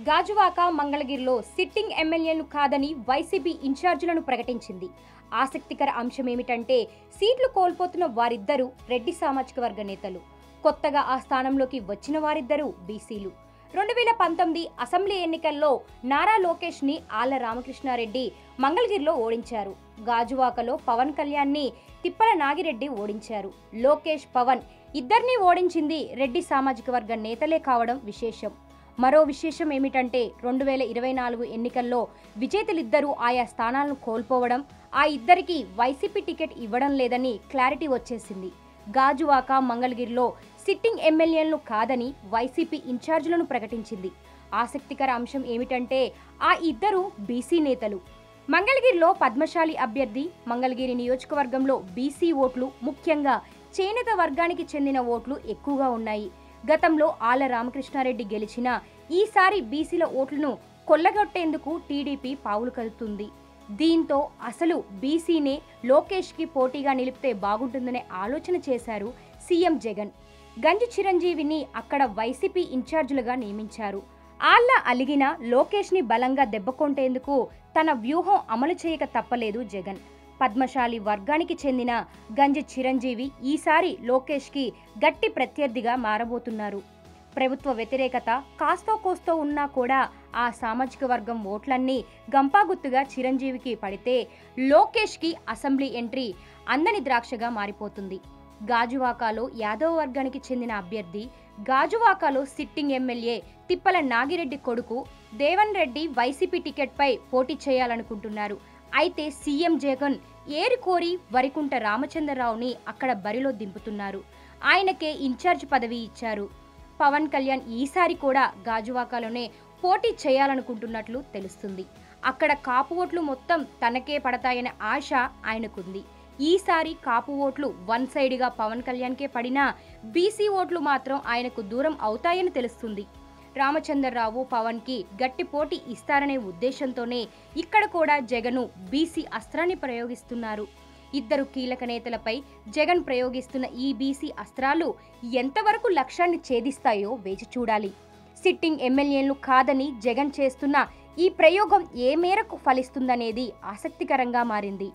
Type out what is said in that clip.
గాజువాక, మంగళగిరిలో సిట్టింగ్ ఎమ్మెల్యేలు కాదని వైసీపీ ఇన్ఛార్జీలను ప్రకటించింది. ఆసక్తికర అంశం ఏమిటంటే సీట్లు కోల్పోతున్న వారిద్దరూ రెడ్డి సామాజిక వర్గ నేతలు. కొత్తగా ఆ స్థానంలోకి వచ్చిన వారిద్దరూ బీసీలు. 2019 అసెంబ్లీ ఎన్నికల్లో నారా లోకేష్ ని ఆళ్ల రామకృష్ణారెడ్డి మంగళగిరిలో ఓడించారు. గాజువాకలో పవన్ కళ్యాణ్ ని తిప్పల నాగిరెడ్డి ఓడించారు. లోకేష్, పవన్ ఇద్దరినీ ఓడించింది రెడ్డి సామాజిక వర్గ నేతలే కావడం విశేషం. మరో విశేషం ఏమిటంటే 2024 ఎన్నికల్లో విజేతలిద్దరూ ఆయా స్థానాలను కోల్పోవడం, ఆ ఇద్దరికి వైసీపీ టికెట్ ఇవ్వడం లేదని క్లారిటీ వచ్చేసింది. గాజువాక, మంగళగిరిలో సిట్టింగ్ ఎమ్మెల్యేలను కాదని వైసీపీ ఇన్ఛార్జీలను ప్రకటించింది. ఆసక్తికర అంశం ఏమిటంటే ఆ ఇద్దరు బీసీ నేతలు. మంగళగిరిలో పద్మశాలి అభ్యర్థి, మంగళగిరి నియోజకవర్గంలో బీసీ ఓట్లు, ముఖ్యంగా చేనేత వర్గానికి చెందిన ఓట్లు ఎక్కువగా ఉన్నాయి. గతంలో ఆళ్ల రామకృష్ణారెడ్డి గెలిచినా ఈసారి బీసీల ఓట్లను కొల్లగొట్టేందుకు టీడీపీ పావులు కదుపుతుంది. దీంతో అసలు బీసీనే లోకేష్కి పోటీగా నిలిపితే బాగుంటుందనే ఆలోచన చేశారు సీఎం జగన్. గంజి చిరంజీవిని అక్కడ వైసీపీ ఇన్ఛార్జీలుగా నియమించారు. ఆళ్ల అలిగిన లోకేష్ని బలంగా దెబ్బకొంటేందుకు తన వ్యూహం అమలు చేయక తప్పలేదు జగన్. పద్మశాలి వర్గానికి చెందిన గంజి చిరంజీవి ఈసారి లోకేష్కి గట్టి ప్రత్యర్థిగా మారబోతున్నారు. ప్రభుత్వ వ్యతిరేకత కాస్తో కోస్తో ఉన్నా కూడా ఆ సామాజిక వర్గం ఓట్లన్నీ గంపాగుత్తుగా చిరంజీవికి పడితే లోకేష్కి అసెంబ్లీ ఎంట్రీ అందని ద్రాక్షగా మారిపోతుంది. గాజువాకలో యాదవ వర్గానికి చెందిన అభ్యర్థి, గాజువాకలో సిట్టింగ్ ఎమ్మెల్యే తిప్పల నాగిరెడ్డి కొడుకు దేవన్ రెడ్డి వైసీపీ టికెట్పై పోటీ చేయాలనుకుంటున్నారు. అయితే సీఎం జగన్ ఏరికోరి వరికుంట రామచంద్రరావుని అక్కడ బరిలో దింపుతున్నారు. ఆయనకే ఇన్ఛార్జ్ పదవి ఇచ్చారు. పవన్ కళ్యాణ్ ఈసారి కూడా గాజువాకలోనే పోటీ చేయాలనుకుంటున్నట్లు తెలుస్తుంది. అక్కడ కాపు ఓట్లు మొత్తం తనకే పడతాయనే ఆశ ఆయనకుంది. ఈసారి కాపు ఓట్లు వన్ సైడ్గా పవన్ కళ్యాణ్కే పడినా బీసీ ఓట్లు మాత్రం ఆయనకు దూరం అవుతాయని తెలుస్తుంది. రామచంద్రరావు పవన్కి గట్టి పోటీ ఇస్తారనే ఉద్దేశంతోనే ఇక్కడ కూడా జగన్ బీసీ అస్త్రాన్ని ప్రయోగిస్తున్నారు. ఇద్దరు కీలక నేతలపై జగన్ ప్రయోగిస్తున్న ఈ బీసీ అస్త్రాలు ఎంతవరకు లక్ష్యాన్ని ఛేదిస్తాయో వేచి చూడాలి. సిట్టింగ్ ఎమ్మెల్యేలు కాదని జగన్ చేస్తున్న ఈ ప్రయోగం ఏ మేరకు ఫలిస్తుందనేది ఆసక్తికరంగా మారింది.